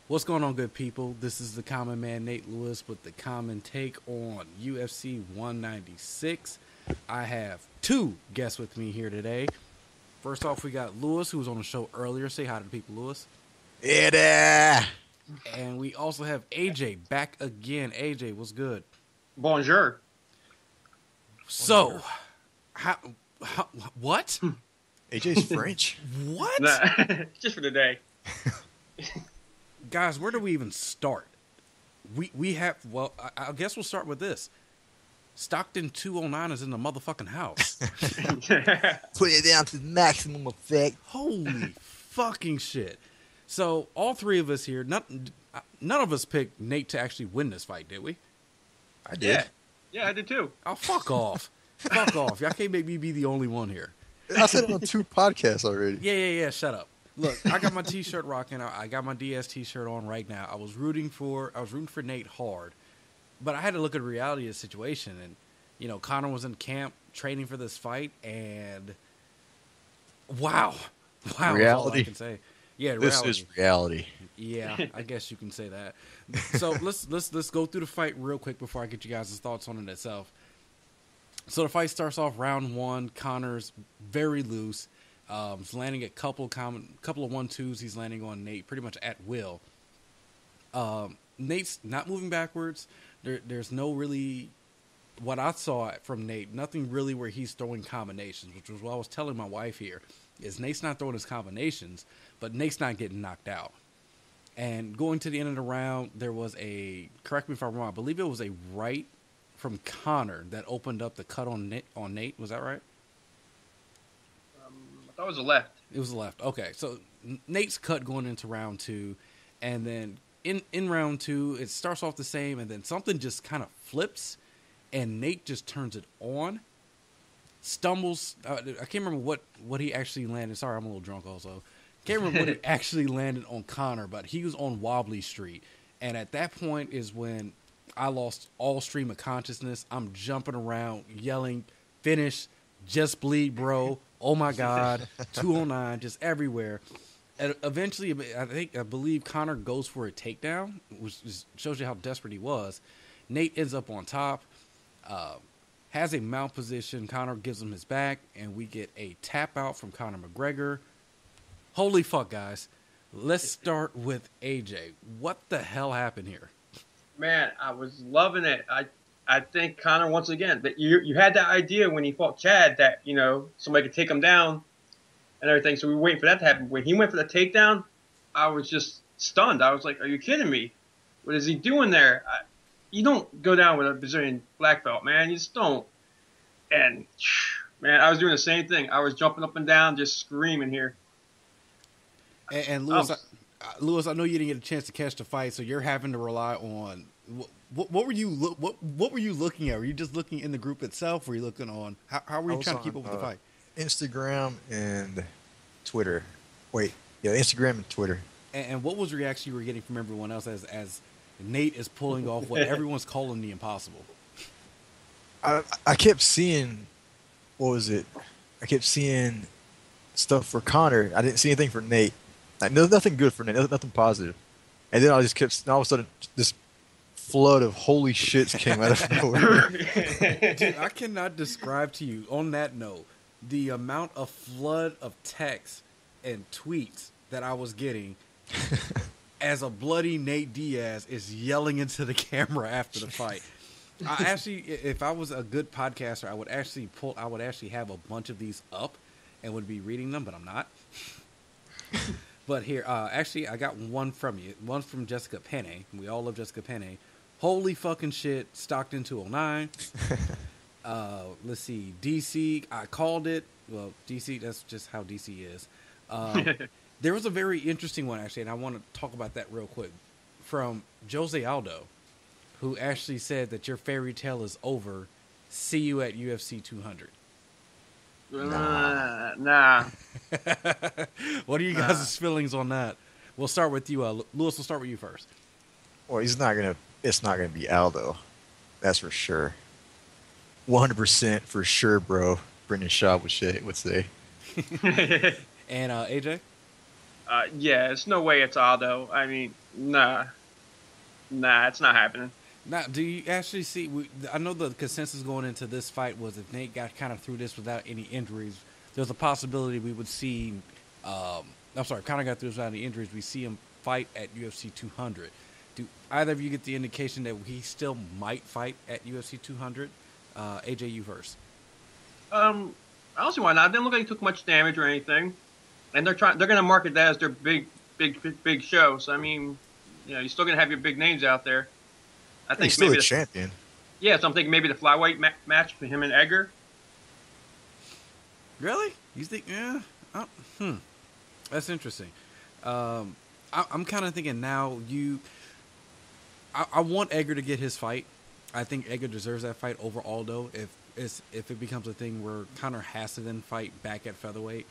What's going on, good people? This is the common man, Nate Lewis, with the common take on UFC 196. I have two guests with me here today. First off, we got Lewis, who was on the show earlier. Say hi to the people, Lewis. Hey there. And we also have AJ back again. AJ, what's good? Bonjour. So, what? AJ's French. What? Nah, just for the day. Guys, where do we even start? We have, well, I guess we'll start with this. Stockton 209 is in the motherfucking house. Put it down to the maximum effect. Holy fucking shit. So, all three of us here, none of us picked Nate to actually win this fight, did we? I did. Yeah, I did too. Oh, fuck off. Fuck off. Y'all can't make me be the only one here. I said it on 2 podcasts already. Yeah, shut up. Look, I got my t-shirt rocking. I got my DS t-shirt on right now. I was rooting for Nate hard. But I had to look at the reality of the situation. And, you know, Conor was in camp training for this fight. And, wow. Wow. That's all I can say. Yeah, this reality. is reality. Yeah, I guess you can say that. So let's go through the fight real quick before I get you guys' thoughts on it itself. So the fight starts off round one. Conor's very loose. He's landing a couple of 1-2s. He's landing on Nate pretty much at will. Nate's not moving backwards. There's no really, what I saw from Nate, nothing really where he's throwing combinations, which was what I was telling my wife here, is Nate's not throwing his combinations, but Nate's not getting knocked out. And going to the end of the round, there was a, correct me if I'm wrong, I believe it was a right from Conor that opened up the cut on Nate. Was that right? I thought it was a left. It was the left. Okay, so Nate's cut going into round two, and then in round two, it starts off the same, and then something just kind of flips, and Nate just turns it on, stumbles. I can't remember what he actually landed. Sorry, I'm a little drunk also. Can't remember what he actually landed on Conor, but he was on wobbly street, and at that point is when I lost all stream of consciousness. I'm jumping around, yelling, finish, just bleed, bro. Oh my God, 209, just everywhere. And eventually, I believe Conor goes for a takedown, which shows you how desperate he was. Nate ends up on top, has a mount position. Conor gives him his back, and we get a tap out from Conor McGregor. Holy fuck, guys. Let's start with AJ. What the hell happened here? Man, I was loving it. I think Conor, once again, that you had that idea when he fought Chad that, you know, somebody could take him down and everything. So we were waiting for that to happen. When he went for the takedown, I was just stunned. I was like, are you kidding me? What is he doing there? You don't go down with a Brazilian black belt, man. You just don't. And, man, I was doing the same thing. I was jumping up and down, just screaming here. And Lewis, I know you didn't get a chance to catch the fight, so you're having to rely on what were you looking at? Were you just looking in the group itself? Were you looking on how were you trying to keep up with the fight? Instagram and Twitter. Instagram and Twitter. And what was the reaction you were getting from everyone else as Nate is pulling off what everyone's calling the impossible? I kept seeing, what was it? I kept seeing stuff for Conor. I didn't see anything for Nate. Like, nothing good for Nate. Nothing positive. And then I just kept, all of a sudden, this flood of holy shits came out of nowhere. Dude, I cannot describe to you, on that note, the amount of flood of texts and tweets that I was getting as a bloody Nate Diaz is yelling into the camera after the fight. I actually, if I was a good podcaster, I would actually have a bunch of these up and would be reading them, but I'm not. But here, actually, I got one from you. One's from Jessica Penne. We all love Jessica Penne. Holy fucking shit, Stockton 209. Let's see, DC, I called it. Well, DC, that's just how DC is. There was a very interesting one, actually, and I want to talk about that real quick. From Jose Aldo, who actually said that your fairy tale is over. See you at UFC 200. Nah. What are you guys' feelings on that? We'll start with you, Lewis. We'll start with you first. Well, it's not gonna be Aldo. That's for sure. 100% for sure, bro. Brendan Schaub would say. And AJ? Yeah, it's no way it's Aldo. I mean, nah, it's not happening. Now, do you actually see? I know the consensus going into this fight was if Nate got kind of through this without any injuries, there's a possibility we would see. I'm sorry, Conor got through this without any injuries. We see him fight at UFC 200. Do either of you get the indication that he still might fight at UFC 200? AJ, you first. I don't see why not. It didn't look like he took much damage or anything, and they're going to market that as their big show. So I mean, you're still going to have your big names out there. I think he's still maybe a champion. Yeah, so I'm thinking maybe the flyweight match for him and Edgar. Really? You think? Yeah. That's interesting. I'm kind of thinking now. I want Edgar to get his fight. I think Edgar deserves that fight over Aldo. If it becomes a thing where Conor has to then fight back at featherweight,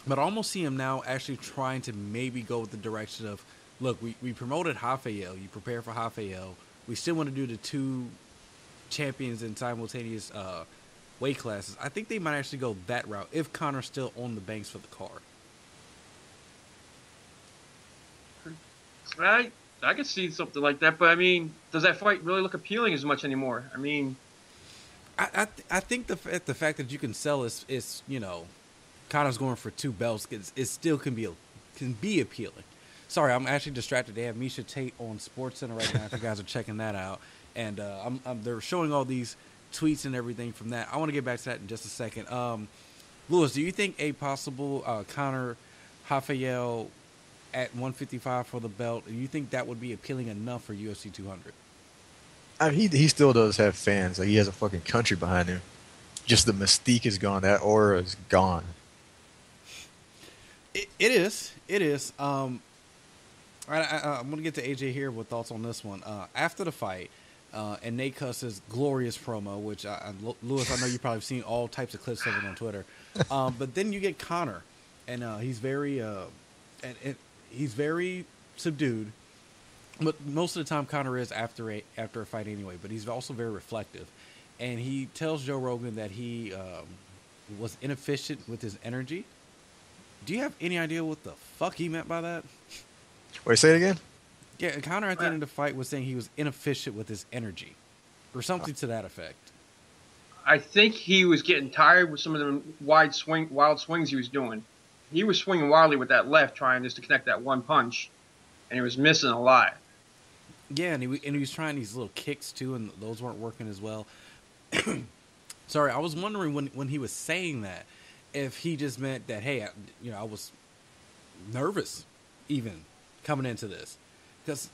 but I almost see him now actually trying to maybe go with the direction of, look, we promoted Rafael. You prepare for Rafael. We still want to do the two champions in simultaneous weight classes. I think they might actually go that route if Conor's still on the banks for the card. I could see something like that, but I mean, does that fight really look appealing as much anymore? I mean, I think the fact that you can sell is Conor's going for 2 belts. It still can be appealing. Sorry, I'm actually distracted. They have Miesha Tate on SportsCenter right now. If you guys are checking that out, and they're showing all these tweets and everything from that. I want to get back to that in just a second. Lewis, do you think a possible Conor Rafael at 155 for the belt? Do you think that would be appealing enough for UFC 200? I mean, he still does have fans. Like, he has a fucking country behind him. Just the mystique is gone. That aura is gone. It is. I'm going to get to AJ here with thoughts on this one. After the fight, and Nate Cuss's glorious promo, which, Lewis, I know you've probably seen all types of clips of it on Twitter. But then you get Conor, and he's very subdued. But most of the time, Conor is after a fight anyway. But he's also very reflective, and he tells Joe Rogan that he was inefficient with his energy. Do you have any idea what the fuck he meant by that? Wait, say it again? Yeah, Conor at the end of the fight was saying he was inefficient with his energy, or something to that effect. I think he was getting tired with some of the wild swings he was doing. He was swinging wildly with that left, trying just to connect that one punch, and he was missing a lot. Yeah, and he was trying these little kicks too, and those weren't working as well. Sorry, I was wondering when he was saying that, if he just meant that, hey, I was nervous even coming into this. Because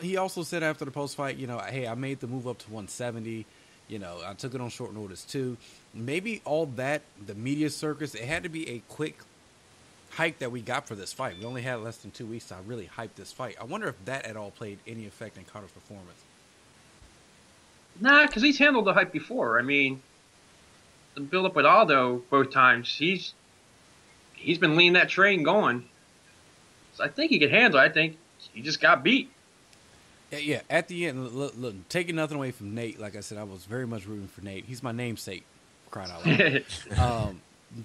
he also said after the post-fight, hey, I made the move up to 170. I took it on short notice too. Maybe all that, the media circus, it had to be a quick hype that we got for this fight. We only had less than 2 weeks to really hype this fight. I wonder if that at all played any effect in Conor's performance. Nah, because he's handled the hype before. I mean, the build-up with Aldo both times, he's been leading that train going. So I think he could handle it. I think he just got beat. Yeah, at the end, look, taking nothing away from Nate, like I said, I was very much rooting for Nate. He's my namesake, crying out loud.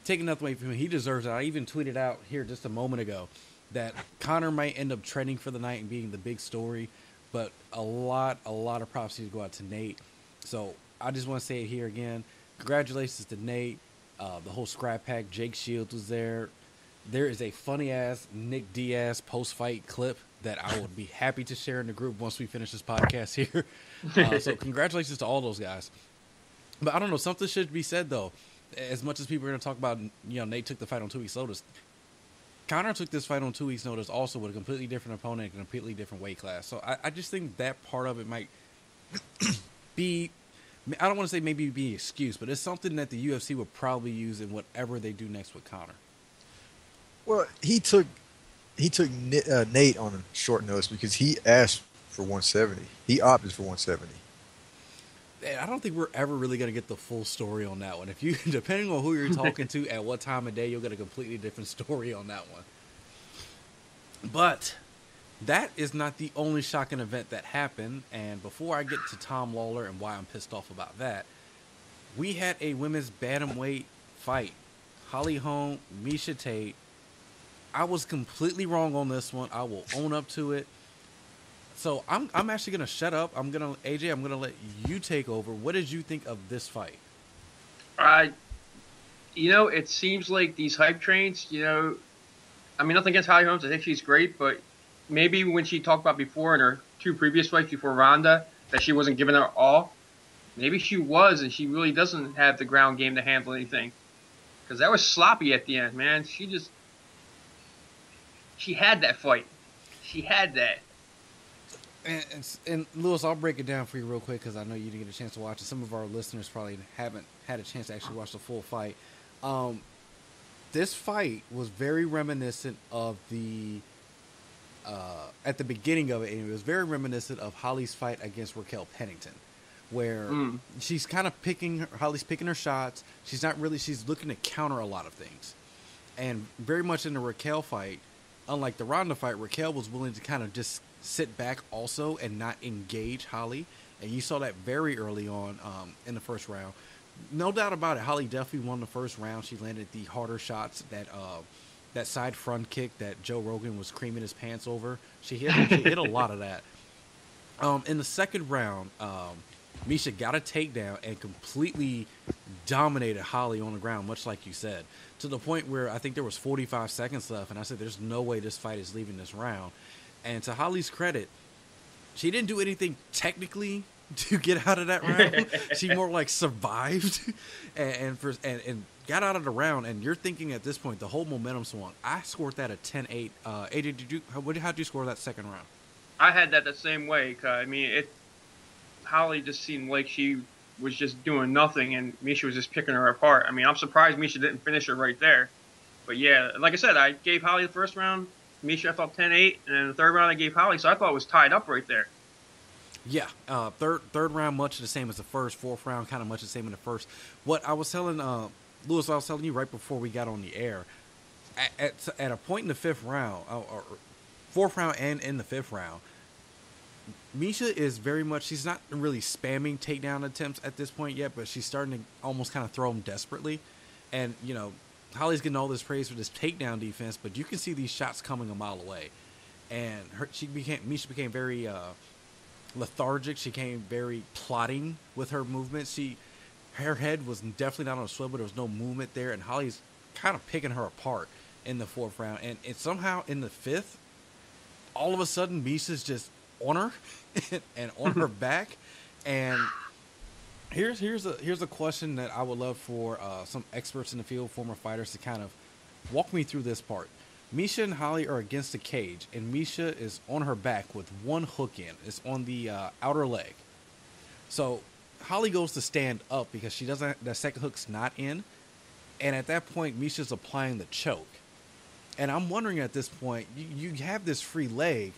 Taking nothing away from him, he deserves it. I even tweeted out here just a moment ago that Conor might end up trending for the night and being the big story, but a lot of props need to go out to Nate. So I just want to say it here again. Congratulations to Nate. The whole scrap pack. Jake Shields was there. There is a funny-ass Nick Diaz post-fight clip that I would be happy to share in the group once we finish this podcast here. So congratulations to all those guys. But I don't know, something should be said, though. As much as people are going to talk about, Nate took the fight on 2 weeks' notice, Conor took this fight on 2 weeks' notice also with a completely different opponent and a completely different weight class. So I just think that part of it might be, I don't want to say maybe be an excuse, but it's something that the UFC would probably use in whatever they do next with Conor. Well, he took Nate on a short notice because he asked for 170. He opted for 170. I don't think we're ever really going to get the full story on that one. If you, depending on who you're talking to at what time of day, you'll get a completely different story on that one. But that is not the only shocking event that happened. And before I get to Tom Lawler and why I'm pissed off about that, we had a women's bantamweight fight. Holm, Miesha Tate. I was completely wrong on this one. I will own up to it. So I'm actually gonna shut up. AJ, I'm gonna let you take over. What did you think of this fight? It seems like these hype trains, I mean, nothing against Holly Holmes. I think she's great, but maybe when she talked about before in her 2 previous fights before Ronda that she wasn't giving her all, maybe she was, and she really doesn't have the ground game to handle anything. Because that was sloppy at the end, man. She had that fight. She had that. And Lewis, I'll break it down for you real quick because I know you didn't get a chance to watch it. Some of our listeners probably haven't had a chance to actually watch the full fight. This fight was very reminiscent of the at the beginning of it, and it was very reminiscent of Holly's fight against Raquel Pennington, where she's kind of Holly's picking her shots. She's looking to counter a lot of things, and very much in the Raquel fight, unlike the Ronda fight, Raquel was willing to kind of just sit back also and not engage Holly, and you saw that very early on in the first round. No doubt about it, Holly definitely won the first round. She landed the harder shots, that side front kick that Joe Rogan was creaming his pants over. She hit a lot of that. In the second round, Miesha got a takedown and completely dominated Holly on the ground, much like you said, to the point where I think there was 45 seconds left, and I said, there's no way this fight is leaving this round. And to Holly's credit, she didn't do anything technically to get out of that round. She more like survived and got out of the round. And you're thinking at this point, the whole momentum swung. I scored that at 10-8. AJ, how'd you score that second round? I had that the same way. I mean, Holly just seemed like she was just doing nothing, and Miesha was just picking her apart. I mean, I'm surprised Miesha didn't finish her right there. But yeah, like I said, I gave Holly the first round. Miesha, I thought 10-8, and then the third round I gave Holly, so I thought it was tied up right there. Yeah, third round much the same as the first. Fourth round kind of much the same in the first. What I was telling Lewis, I was telling you right before we got on the air, at a point in the fifth round, or fourth round and in the fifth round, Miesha is very much, she's not really spamming takedown attempts at this point yet, but she's starting to almost kind of throw them desperately. And, Holly's getting all this praise for this takedown defense, but you can see these shots coming a mile away. And Miesha became very lethargic. She became very plotting with her movement. Her head was definitely not on a swivel. There was no movement there, and Holly's kind of picking her apart in the fourth round. And somehow in the fifth, all of a sudden, Miesha's just on her and on her back. And here's a question that I would love for some experts in the field, former fighters, to kind of walk me through this part. Miesha and Holly are against the cage, and Miesha is on her back with one hook in. It's on the outer leg. So Holly goes to stand up because the second hook's not in. And at that point, Miesha's applying the choke. And I'm wondering at this point, you have this free leg,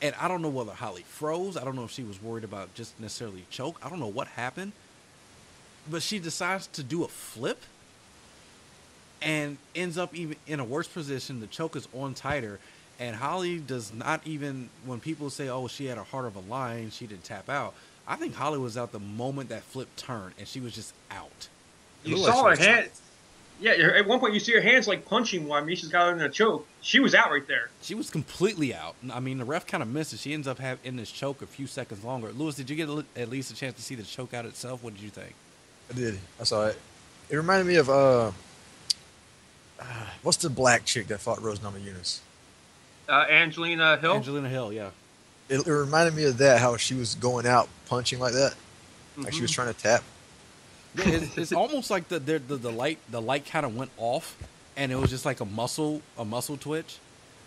and I don't know whether Holly froze. I don't know if she was worried about just necessarily choke. I don't know what happened. But she decides to do a flip and ends up even in a worse position. The choke is on tighter, and Holly does not even, when people say, oh, she had a heart of a lion, she didn't tap out. I think Holly was out the moment that flip turned, and she was just out. You saw her hand. Yeah, at one point you see her hands like punching while Miesha's got her in a choke. She was out right there. She was completely out. I mean, the ref kind of missed it. She ends up in this choke a few seconds longer. Lewis, did you get at least a chance to see the choke out itself? What did you think? I did. I saw it. It reminded me of what's the black chick that fought Rose Namajunas? Angelina Hill. Angelina Hill, yeah. It reminded me of that, how she was going out punching like that, like she was trying to tap. Yeah, it's almost like the light kind of went off, and it was just like a muscle twitch.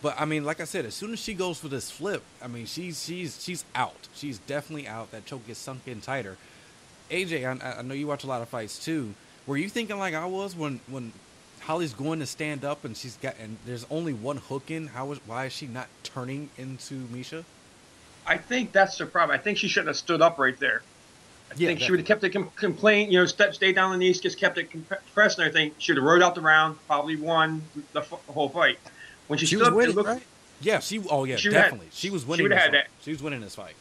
But I mean, like I said, as soon as she goes for this flip, I mean, she's out. She's definitely out. That choke gets sunk in tighter. AJ, I know you watch a lot of fights too. Were you thinking like I was when Holly's going to stand up and there's only one hook in? Why is she not turning into Miesha? I think that's the problem. I think she shouldn't have stood up right there. I think she would have kept it complaint, stay down on the knees, just kept it compressed and everything. She would have rode out the round, probably won the whole fight. When she stood was up, winning, right? Yeah, definitely. She was winning. She was winning this fight.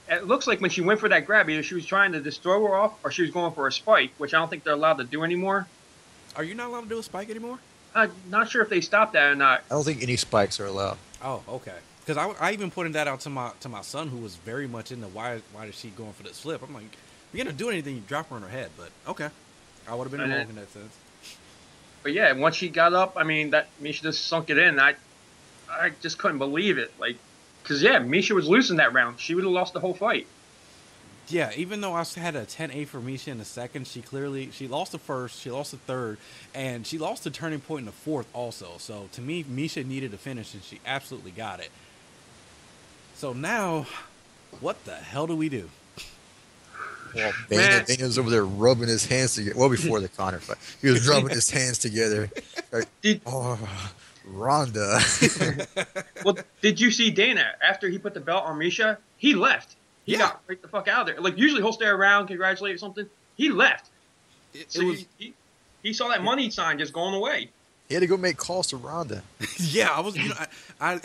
It looks like when she went for that grab, either she was trying to just throw her off, or she was going for a spike, which I don't think they're allowed to do anymore. Are you not allowed to do a spike anymore? I'm not sure if they stopped that or not. I don't think any spikes are allowed. Oh, okay. Because I even pointed that out to my son, who was very much into why is she going for this flip. I'm like, if you're gonna do anything, you drop her on her head. But okay, I would have been And wrong then- in that sense. But yeah, once she got up, I mean, that Miesha just sunk it in. I just couldn't believe it. Like, because yeah, Miesha was losing that round. She would have lost the whole fight. Yeah, even though I had a 10-8 for Miesha in the second, she lost the first, she lost the third, and she lost the turning point in the fourth also. So to me, Miesha needed to finish, and she absolutely got it. So now, what the hell do we do? Well, Man. Dana's over there rubbing his hands together. Well, before the Conor fight, he was rubbing his hands together. Like, Did- oh, Ronda. Well, did you see Dana after he put the belt on Miesha? He left. He Yeah. got right the fuck out of there. Like usually he'll stay around, congratulate or something. He left. So he saw that money sign just going away. He had to go make calls to Ronda. Yeah, I was. I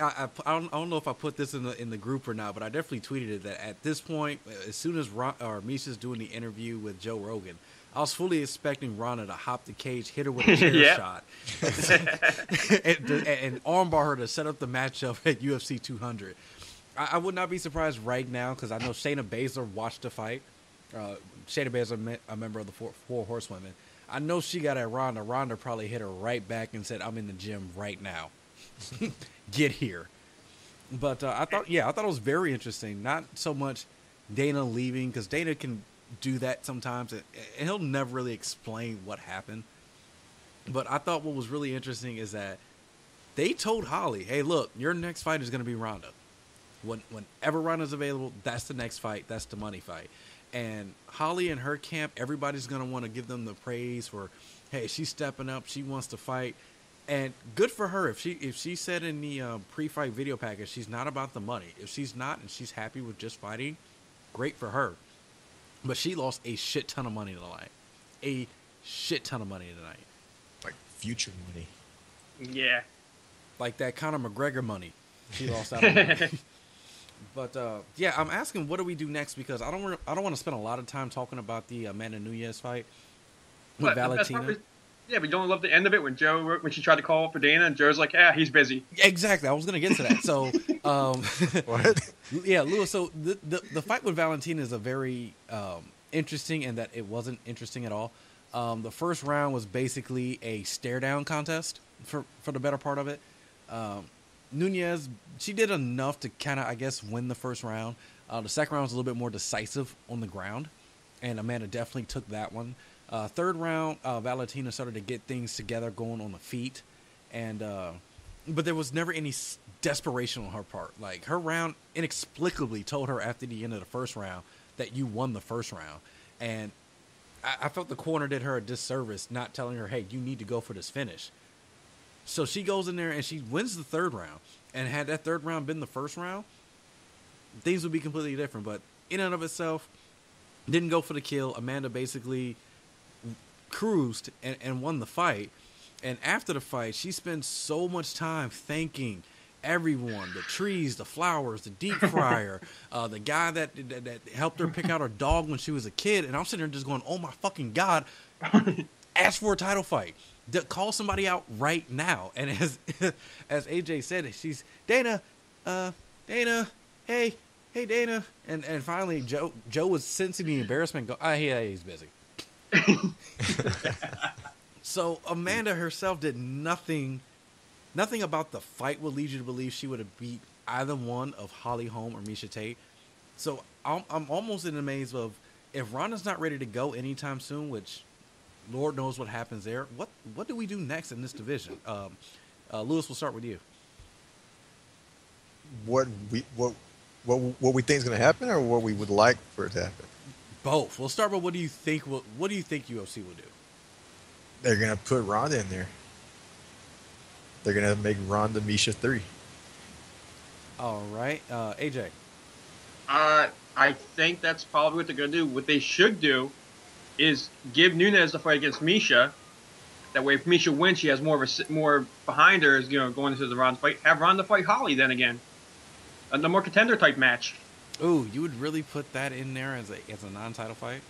don't know if I put this in the group or not, but I definitely tweeted it that at this point, as soon as Misha's doing the interview with Joe Rogan, I was fully expecting Ronda to hop the cage, hit her with a chair Yeah. shot, and armbar her to set up the matchup at UFC 200. I would not be surprised right now because I know Shayna Baszler watched the fight. Shayna Baszler, a member of the Four Horsewomen. I know she got at Ronda. Ronda probably hit her right back and said, "I'm in the gym right now. Get here." But I thought it was very interesting. Not so much Dana leaving because Dana can do that sometimes, and he'll never really explain what happened. But I thought what was really interesting is that they told Holly, "Hey, look, your next fight is going to be Ronda. Whenever Ronda's available, that's the next fight. That's the money fight." And Holly and her camp, everybody's going to want to give them the praise for, hey, she's stepping up. She wants to fight. And good for her. If she said in the pre-fight video package, she's not about the money. If she's not and she's happy with just fighting, great for her. But she lost a shit ton of money tonight. A shit ton of money tonight. Like future money. Yeah. Like that Conor McGregor money. She lost out on money. But yeah, I'm asking, what do we do next? Because I don't want to spend a lot of time talking about the Amanda Nunes fight with But the best part Valentina. was- yeah, but don't love the end of it when she tried to call up for Dana and Joe's like, yeah, he's busy. Exactly, I was gonna get to that. So, What? yeah, Lewis. So the fight with Valentina is a very interesting, in that it wasn't interesting at all. The first round was basically a stare down contest for the better part of it. Nunes, she did enough to kind of, I guess, win the first round. The second round was a little bit more decisive on the ground, and Amanda definitely took that one. Third round, Valentina started to get things together going on the feet, and but there was never any desperation on her part. Like, her round inexplicably told her after the end of the first round that you won the first round, and I felt the corner did her a disservice not telling her, hey, you need to go for this finish. So she goes in there and she wins the third round. And had that third round been the first round, things would be completely different. But in and of itself, didn't go for the kill. Amanda basically cruised and won the fight. And after the fight, she spent so much time thanking everyone, the trees, the flowers, the deep fryer, the guy that helped her pick out her dog when she was a kid. And I'm sitting there just going, oh my fucking God, ask for a title fight. Call somebody out right now. And as AJ said, she's Dana, hey Dana, and finally Joe was sensing the embarrassment. Go, yeah, he's busy. So Amanda herself did nothing about the fight would lead you to believe she would have beat either one of Holly Holm or Miesha Tate. So I'm almost in the maze of, if Ronda's not ready to go anytime soon, which Lord knows what happens there. What do we do next in this division? Lewis, we'll start with you. What we think is going to happen, or what we would like for it to happen? Both. We'll start with what do you think UFC will do? They're going to put Ronda in there. They're going to make Ronda Miesha 3. All right, AJ. I think that's probably what they're going to do. What they should do is give Nunes the fight against Miesha. That way, if Miesha wins, she has more behind her, going into the Ronda fight. Have Ronda fight Holly then again. The more contender type match. Ooh, you would really put that in there as a non-title fight?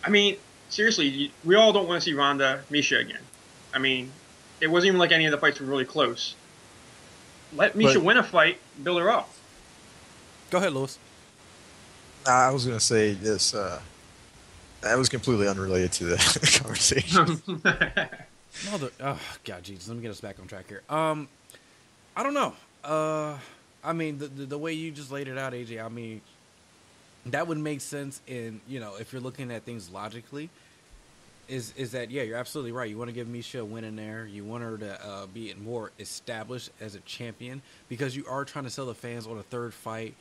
I mean, seriously, we all don't want to see Ronda Miesha again. I mean, It wasn't even like any of the fights were really close. Let Miesha win a fight, build her up. Go ahead, Lewis. I was gonna say this. That was completely unrelated to the conversation. Oh God, Jesus, let me get us back on track here. I don't know. I mean, the way you just laid it out, AJ. I mean, that would make sense in, if you're looking at things logically. Is that, yeah, you're absolutely right. You want to give Miesha a win in there. You want her to be more established as a champion, because you are trying to sell the fans on a third fight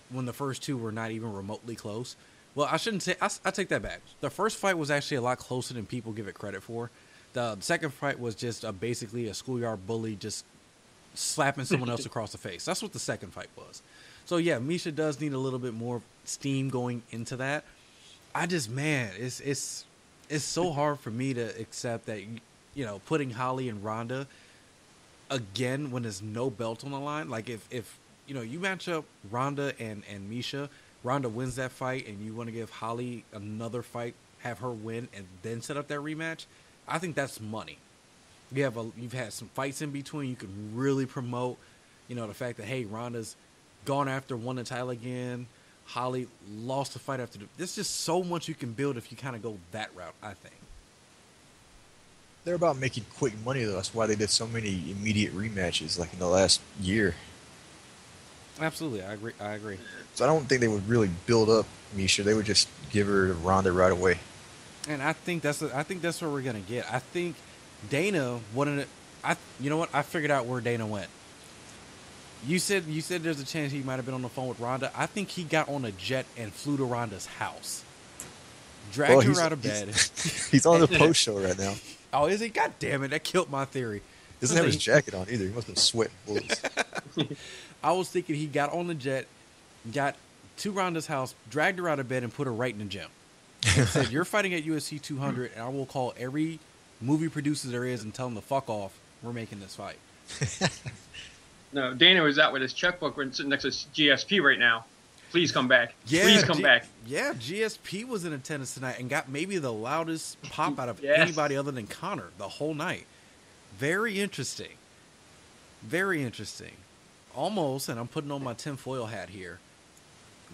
when the first two were not even remotely close. Well, I shouldn't say. I take that back. The first fight was actually a lot closer than people give it credit for. The second fight was just basically a schoolyard bully just slapping someone else across the face. That's what the second fight was. So, yeah, Miesha does need a little bit more steam going into that. It's so hard for me to accept that, putting Holly and Ronda again when there's no belt on the line. Like, if you match up Ronda and Miesha, Ronda wins that fight, and you want to give Holly another fight, have her win, and then set up that rematch, I think that's money. You've had some fights in between. You can really promote, the fact that, hey, Ronda's gone after, won the title again. Holly lost the fight after. There's just so much you can build if you kind of go that route, I think. They're about making quick money, though. That's why they did so many immediate rematches, like in the last year. Absolutely, I agree. So I don't think they would really build up Miesha. They would just give her Ronda right away. And I think that's what we're gonna get. I think Dana wanted it. You know what? I figured out where Dana went. You said there's a chance he might have been on the phone with Ronda. I think he got on a jet and flew to Ronda's house, dragged her out of bed. He's on the post show right now. Oh, is he? God damn it! That killed my theory. He doesn't have his jacket on either. He must have been sweating bullets. I was thinking he got on the jet, got to Ronda's house, dragged her out of bed, and put her right in the gym. And said, "You're fighting at UFC 200, and I will call every movie producer there is and tell them to fuck off. We're making this fight." No, Dana was out with his checkbook sitting next to GSP right now. Please come back. Yeah, please come back. Yeah, GSP was in attendance tonight and got maybe the loudest pop out of anybody other than Conor the whole night. Very interesting. Very interesting. Almost, and I'm putting on my tinfoil hat here.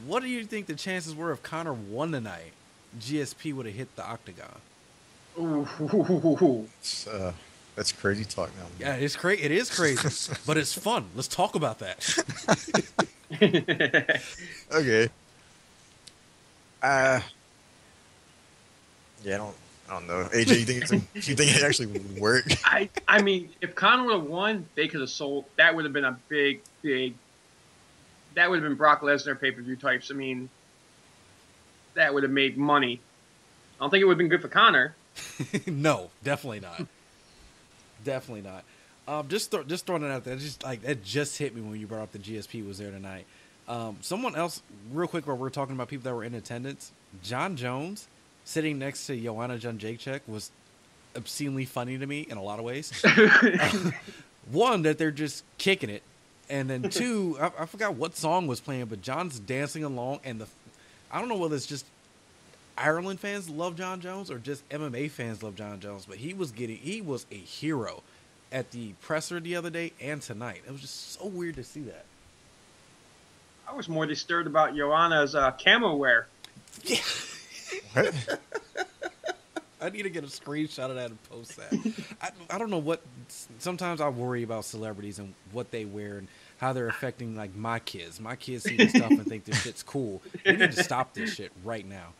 What do you think the chances were if Conor won tonight? GSP would have hit the octagon. Ooh. That's crazy talk now. Yeah, it is crazy, but it's fun. Let's talk about that. Okay. Yeah, I don't know. AJ, you think it actually would work? I mean, if Conor would have won, they could have sold. That would have been a big. That would have been Brock Lesnar pay-per-view types. I mean, that would have made money. I don't think it would have been good for Conor. No, definitely not. Definitely not. Just throwing it out there. That just hit me when you brought up the GSP was there tonight. Someone else, real quick, while we're talking about people that were in attendance, John Jones sitting next to Joanna Jędrzejczyk was obscenely funny to me in a lot of ways. One, that they're just kicking it, and then two, I forgot what song was playing, but John's dancing along, and I don't know whether it's just Ireland fans love John Jones or just MMA fans love John Jones, but he was a hero at the presser the other day and tonight. It was just so weird to see that. I was more disturbed about Joanna's camo wear. Yeah. What? I need to get a screenshot of that and post that. I don't know what. Sometimes I worry about celebrities and what they wear and how they're affecting like my kids. My kids see this stuff and think this shit's cool. We need to stop this shit right now.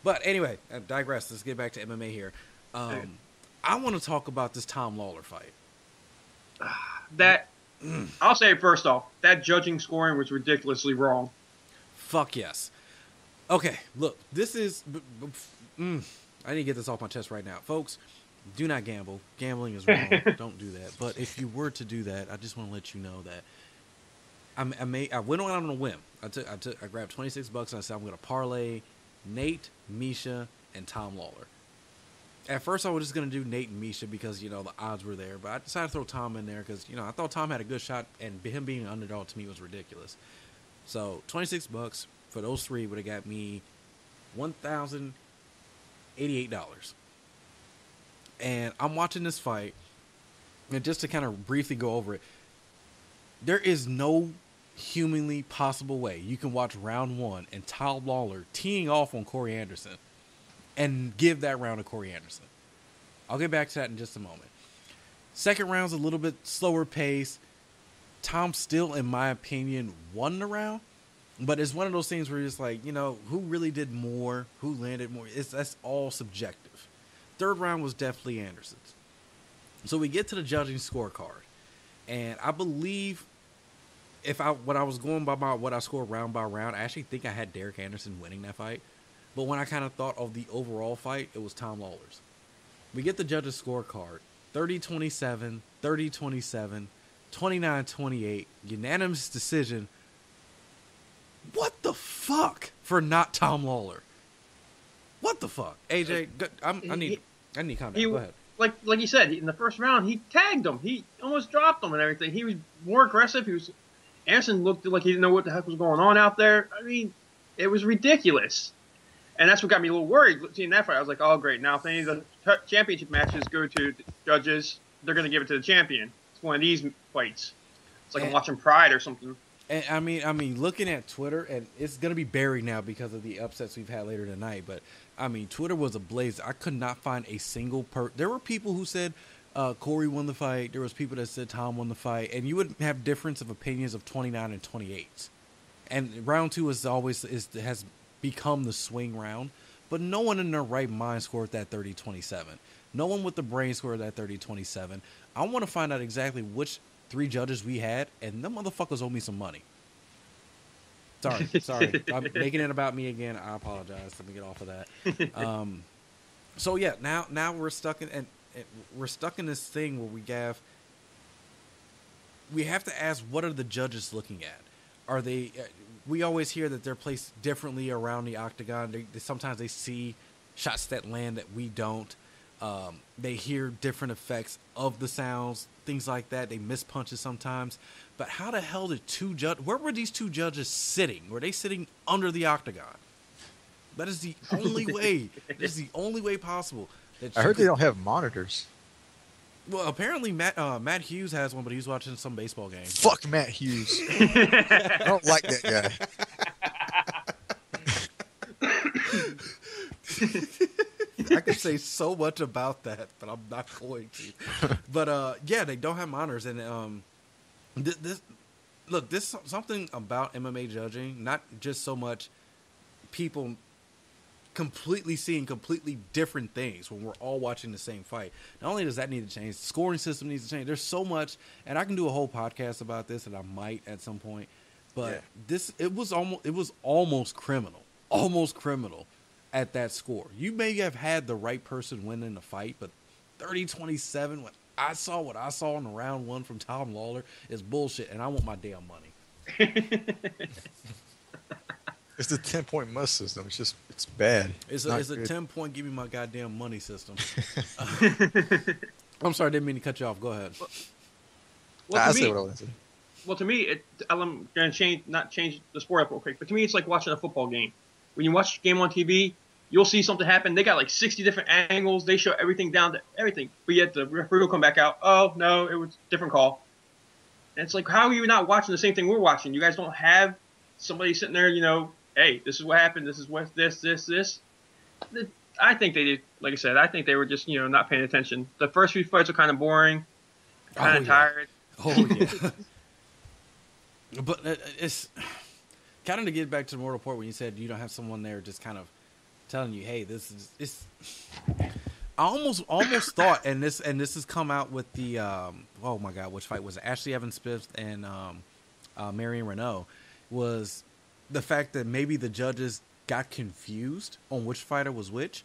But anyway, I digress. Let's get back to MMA here. I want to talk about this Tom Lawler fight. I'll say it first off. That judging scoring was ridiculously wrong. Fuck yes. Okay, look, this is... I need to get this off my chest right now. Folks, do not gamble. Gambling is wrong. Don't do that. But if you were to do that, I just want to let you know that I went on a whim. I grabbed $26 and I said I'm going to parlay Nate, Miesha, and Tom Lawler. At first, I was just going to do Nate and Miesha because, the odds were there. But I decided to throw Tom in there because, I thought Tom had a good shot, and him being an underdog to me was ridiculous. So, $26 for those three would have got me $1,088. And I'm watching this fight, and just to kind of briefly go over it, there is no humanly possible way you can watch round 1 and Tom Lawler teeing off on Corey Anderson and give that round to Corey Anderson. I'll get back to that in just a moment. Second round's a little bit slower pace. Tom still, in my opinion, won the round. But it's one of those things where you're just like, who really did more? Who landed more? That's all subjective. Third round was definitely Anderson's. So we get to the judging scorecard. And I believe when I was going by what I scored round by round, I actually think I had Derek Anderson winning that fight. But when I kind of thought of the overall fight, it was Tom Lawler's. We get the judges' scorecard. 30-27, 30-27, 29-28, unanimous decision. What the fuck for not Tom Lawler? What the fuck? AJ, I need comment. Go ahead. Like you said, in the first round, he tagged him. He almost dropped him and everything. He was more aggressive. Anderson looked like he didn't know what the heck was going on out there. I mean, it was ridiculous. And that's what got me a little worried seeing that fight. I was like, oh, great. Now, if any of the championship matches go to the judges, they're going to give it to the champion. It's one of these fights. It's like I'm watching Pride or something. And I mean, looking at Twitter, and it's going to be buried now because of the upsets we've had later tonight. But, I mean, Twitter was ablaze. I could not find a single There were people who said Corey won the fight. There was people that said Tom won the fight. And you would have difference of opinions of 29 and 28. And round 2 has become the swing round. But no one in their right mind scored that 30-27. No one with the brain scored that 30-27. I want to find out exactly which 3 judges we had, and them motherfuckers owe me some money. Sorry. I'm making it about me again. I apologize. Let me get off of that. So yeah, now we're stuck in this thing where we have to ask, what are the judges looking at? Are they? We always hear that they're placed differently around the octagon. Sometimes they see shots that land that we don't. They hear different effects of the sounds, things like that. They miss punches sometimes. But how the hell did where were these 2 judges sitting? Were they sitting under the octagon? That is the only way. This is the only way possible. I heard they don't have monitors. Well, apparently Matt Hughes has one, but he's watching some baseball game. Fuck Matt Hughes. I don't like that guy. I could say so much about that, but I'm not going to. But yeah, they don't have monitors, and this something about MMA judging, not just so much people completely seeing completely different things when we're all watching the same fight. Not only does that need to change, the scoring system needs to change. There's so much, and I can do a whole podcast about this, and I might at some point. But it was almost criminal at that score. You may have had the right person winning the fight, but 30-27, when I saw what I saw in the round 1 from Tom Lawler is bullshit, and I want my damn money. It's the 10-point must system. It's bad. It's a 10-point give me my goddamn money system. I'm sorry, I didn't mean to cut you off. Go ahead. Well, say what I want to say. Well, to me, I'm going to not change the sport up real quick, but to me, it's like watching a football game. When you watch a game on TV, you'll see something happen. They got like 60 different angles. They show everything down to everything. But yet the referee will come back out. Oh, no, it was a different call. And it's like, how are you not watching the same thing we're watching? You guys don't have somebody sitting there, hey, this is what happened. This is what this. I think they did. Like I said, I think they were just, not paying attention. The first few fights are kind of boring, kind of tired. Oh, yeah. But it's kind of to get back to the Mortal Report when you said you don't have someone there just kind of telling you, hey, I almost thought, and this has come out with the oh my god, which fight was it? Ashley Evans-Smith and Marion Renault, was the fact that maybe the judges got confused on which fighter was which.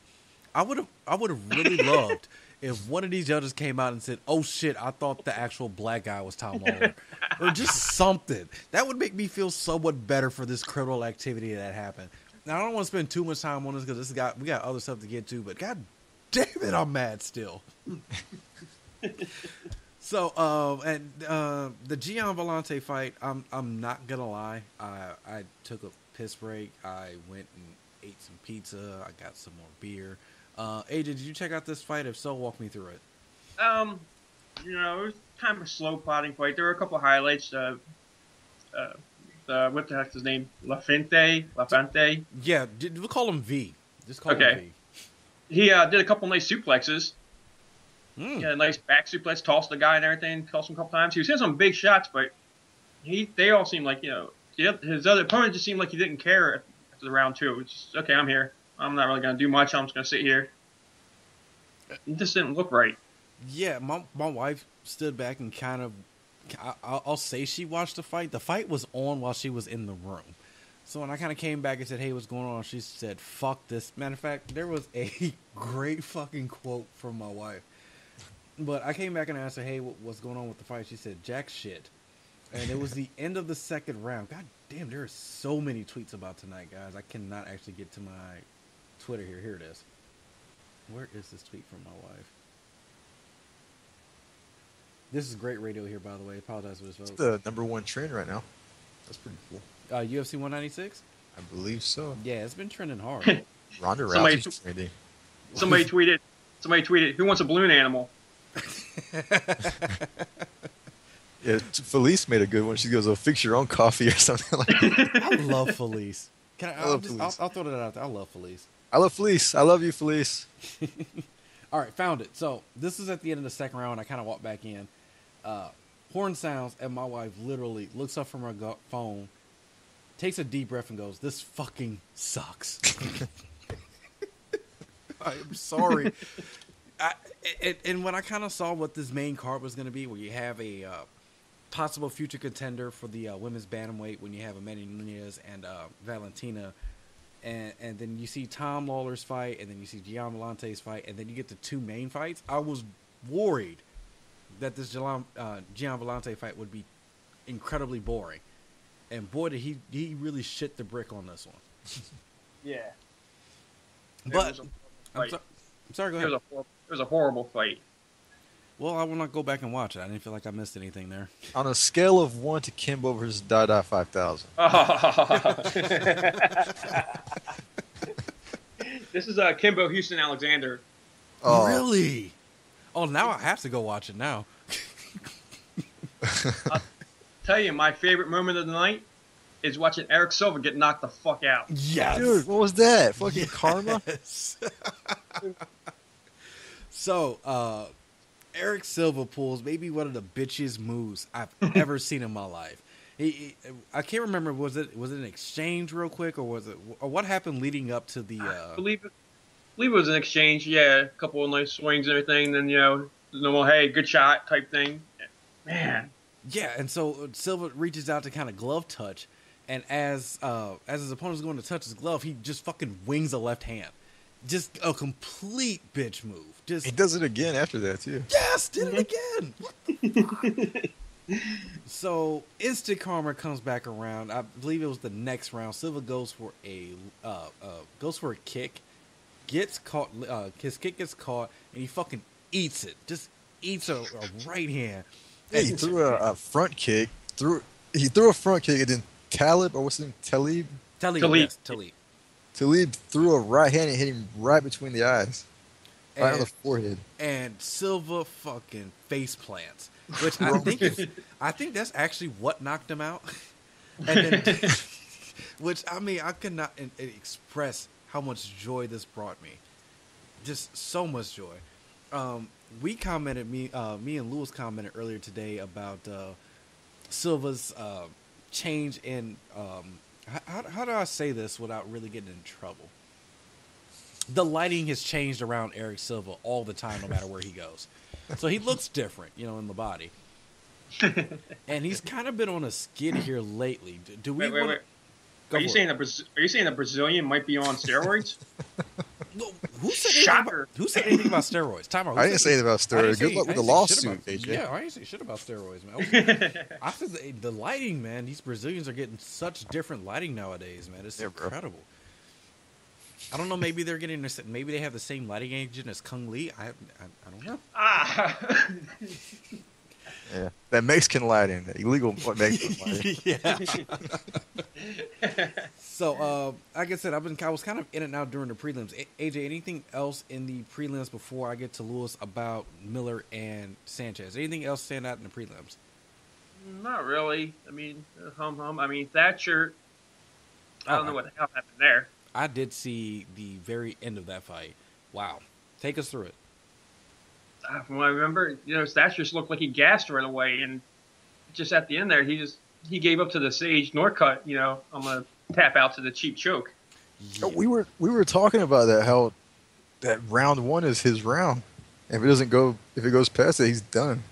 I would have really loved if one of these judges came out and said, oh shit, I thought the actual black guy was Tom Lawler. Or just something. That would make me feel somewhat better for this criminal activity that happened. Now, I don't want to spend too much time on this because we got other stuff to get to, but god damn it, I'm mad still. So, the Gian Vellante fight, I'm not gonna lie. I took a piss break. I went and ate some pizza. I got some more beer. AJ, did you check out this fight? If so, walk me through it. it was kind of a slow plodding fight. There were a couple of highlights. What the heck's his name? Lafente. Yeah, we'll call him V. Just call him V. He did a couple nice suplexes. Mm. A nice back suplex, tossed the guy and everything, tossed him a couple times. He was hitting some big shots, but they all seemed like, his other opponent just seemed like he didn't care after the round 2. It's just, okay, I'm here. I'm not really going to do much. I'm just going to sit here. It just didn't look right. Yeah, my wife stood back and kind of, I'll say she watched the fight. The fight was on while she was in the room. So when I kind of came back and said, hey, what's going on? She said, fuck this. Matter of fact, there was a great fucking quote from my wife. But I came back and asked her, hey, what's going on with the fight? She said, jack shit. And it was the end of the second round. God damn, there are so many tweets about tonight, guys. I cannot actually get to my Twitter here. Here it is. Where is this tweet from my wife? This is great radio here, by the way. Apologize for this, folks. It's the number 1 trend right now. That's pretty cool. UFC 196? I believe so. Yeah, it's been trending hard. Ronda Rousey's trending. Somebody tweeted, who wants a balloon animal? Yeah, Felice made a good one. She goes, "Oh, fix your own coffee" or something like that. I love Felice. I'll throw that out there. I love Felice. I love Felice. I love you, Felice. All right, found it. So this is at the end of the second round. I kind of walked back in. Horn sounds, and my wife literally looks up from her phone, takes a deep breath, and goes, "This fucking sucks." I'm sorry. And when I kind of saw what this main card was going to be, where you have a possible future contender for the women's bantamweight, when you have Amanda Nunes and Valentina, and then you see Tom Lawler's fight, and then you see Gian Volante's fight, and then you get the 2 main fights, I was worried that this Gian Volante fight would be incredibly boring. And boy, did he really shit the brick on this one. Yeah. But I'm sorry, go ahead. It was a horrible fight. Well, I will not go back and watch it. I didn't feel like I missed anything there. On a scale of 1 to Kimbo versus Dada 5000. This is Kimbo Houston Alexander. Oh. Really? Oh, now I have to go watch it now. I'll tell you, my favorite moment of the night is watching Eric Silva get knocked the fuck out. Yes. Dude, what was that? Fucking karma? So, Eric Silva pulls maybe one of the bitchiest moves I've ever seen in my life. I can't remember, was it an exchange real quick, or what happened leading up to the I believe it was an exchange, yeah, a couple of nice swings and everything, then normal, hey, good shot type thing. Man. Yeah, and so Silva reaches out to kind of glove touch, and as his opponent's going to touch his glove, he just fucking wings a left hand. Just a complete bitch move. Just He does it again after that, too. yes, did it again. What the fuck? So instant karma comes back around. I believe it was the next round. Silva goes for a kick, gets caught. His kick gets caught, and he fucking eats it. Just eats a right hand. Yeah, he threw a front kick. He threw a front kick, and then Talib, or what's his name? Talib? Talib threw a right hand and hit him right between the eyes. Right on the forehead. And Silva fucking face plants. Which I think that's actually what knocked him out. And then, which, I mean, I could not express how much joy this brought me. Just so much joy. We commented, me and Lewis commented earlier today about Silva's change in, how do I say this without really getting in trouble? The lighting has changed around Eric Silva all the time, no matter where he goes. So he looks different, in the body. And he's kind of been on a skid here lately. Do we wait. Are you saying a Brazilian might be on steroids? Who said anything about steroids? Time out. I didn't say anything about steroids. Good luck with the lawsuit, AJ. Yeah, I didn't say shit about steroids, man. I said the lighting, man. These Brazilians are getting such different lighting nowadays, man. It's incredible. I don't know. Maybe they're getting. Maybe they have the same lighting agent as Kung Lee. I don't know. Yeah, that Mexican lighting, that illegal Mexican lighting. Yeah. So, like I said, I was kind of in and out during the prelims. AJ, anything else in the prelims before I get to Lewis about Miller and Sanchez? Anything else stand out in the prelims? Not really. I mean, hum. I mean, Thatcher. I don't know what the hell happened there. I did see the very end of that fight. Wow. Take us through it. From what I remember, Thatcher just looked like he gassed right away, and just at the end there, he gave up to the Sage Norcut. I'm gonna tap out to the cheap choke. Yeah. We were talking about that, how that round one is his round. If it goes past it, he's done.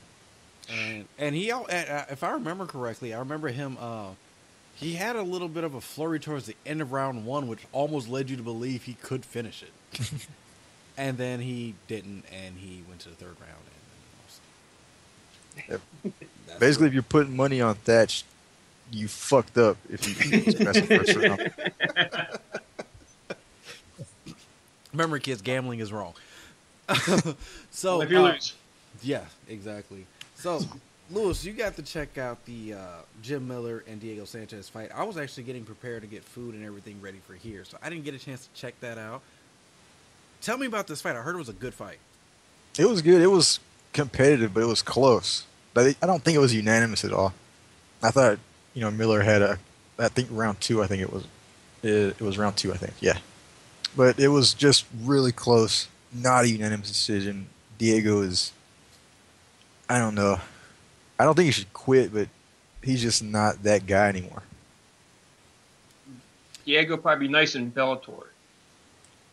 And he, if I remember correctly, I remember him. He had a little bit of a flurry towards the end of round one, which almost led you to believe he could finish it. And then he didn't, and he went to the third round and lost. Yep. Basically, if you're putting money on Thatch, you fucked up if you pass the first round. Remember, kids, gambling is wrong. So if you lose. Yeah, exactly. So, Lewis, you got to check out the Jim Miller and Diego Sanchez fight. I was actually getting prepared to get food and everything ready for here, so I didn't get a chance to check that out. Tell me about this fight. I heard it was a good fight. It was good. It was competitive, but it was close. But I don't think it was unanimous at all. I thought, Miller had I think round two. I think it was. It was round two. I think. Yeah. But it was just really close. Not a unanimous decision. Diego is. I don't know. I don't think he should quit, but he's just not that guy anymore. Diego probably be nice in Bellator.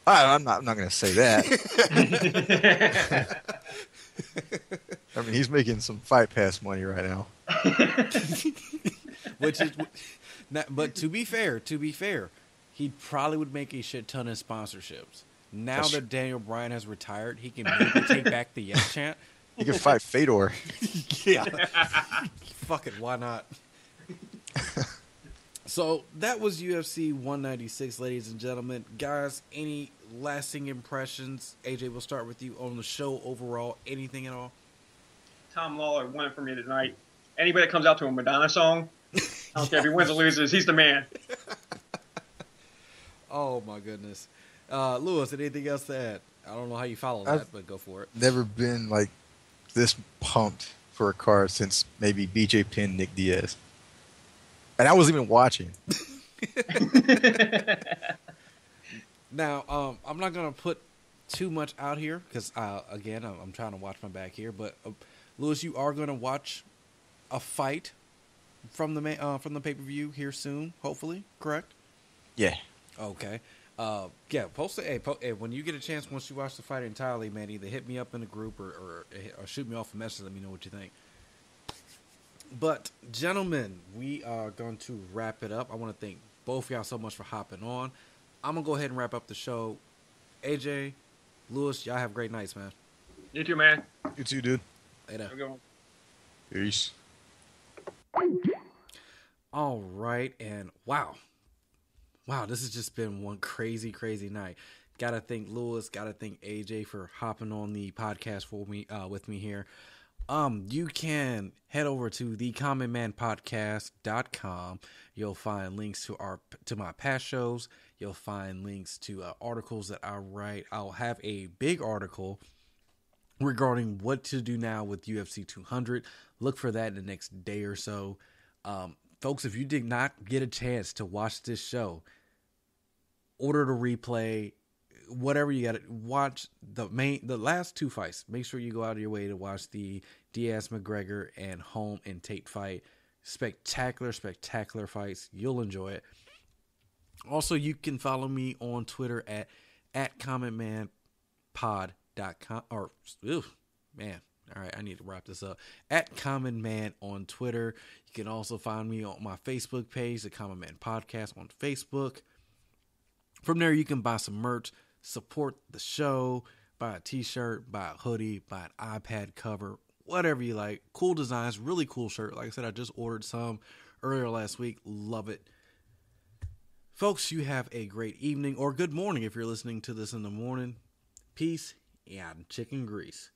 I'm not going to say that. I mean, he's making some Fight Pass money right now. But to be fair, he probably would make a shit ton of sponsorships. Now that Daniel Bryan has retired, he can maybe take back the Yes chant. He can fight Fedor. Yeah. Fuck it, why not? So that was UFC 196, ladies and gentlemen. Guys, any lasting impressions? AJ, we'll start with you on the show overall. Anything at all? Tom Lawler won it for me tonight. Anybody that comes out to a Madonna song, I don't care if he wins or loses, he's the man. Oh, my goodness. Lewis, anything else to add? I don't know how you follow that, but go for it. Never been like this pumped for a card since maybe BJ Penn, Nick Diaz. And I wasn't even watching. Now, I'm not going to put too much out here because, again, I'm trying to watch my back here. But, Lewis, you are going to watch a fight from the pay-per-view here soon, hopefully, correct? Yeah. Okay. Yeah, post it. Hey, when you get a chance, once you watch the fight entirely, man, either hit me up in the group or shoot me off a message. Let me know what you think. But, gentlemen, we are going to wrap it up. I want to thank both of y'all so much for hopping on. I'm going to go ahead and wrap up the show. AJ, Lewis, y'all have great nights, man. You too, man. You too, dude. Later. Peace. All right, and wow, this has just been one crazy, crazy night. Got to thank Lewis, got to thank AJ for hopping on the podcast for me, with me here. You can head over to thecommonmanpodcast.com. You'll find links to my past shows. You'll find links to articles that I write. I'll have a big article regarding what to do now with UFC 200. Look for that in the next day or so. Folks, if you did not get a chance to watch this show, order the replay. Whatever you got to watch the last two fights. Make sure you go out of your way to watch the Diaz, McGregor, and Holm and Tate fight. Spectacular fights. You'll enjoy it. Also, you can follow me on Twitter at commonmanpod.com. Or, man. All right, I need to wrap this up. At Common Man on Twitter. You can also find me on my Facebook page, the Common Man Podcast on Facebook. From there, you can buy some merch. Support the show, buy a t-shirt, buy a hoodie, buy an iPad cover, whatever you like. Cool designs, really cool shirt. Like I said, I just ordered some earlier last week. Love it. Folks, you have a great evening or good morning if you're listening to this in the morning. Peace and chicken grease.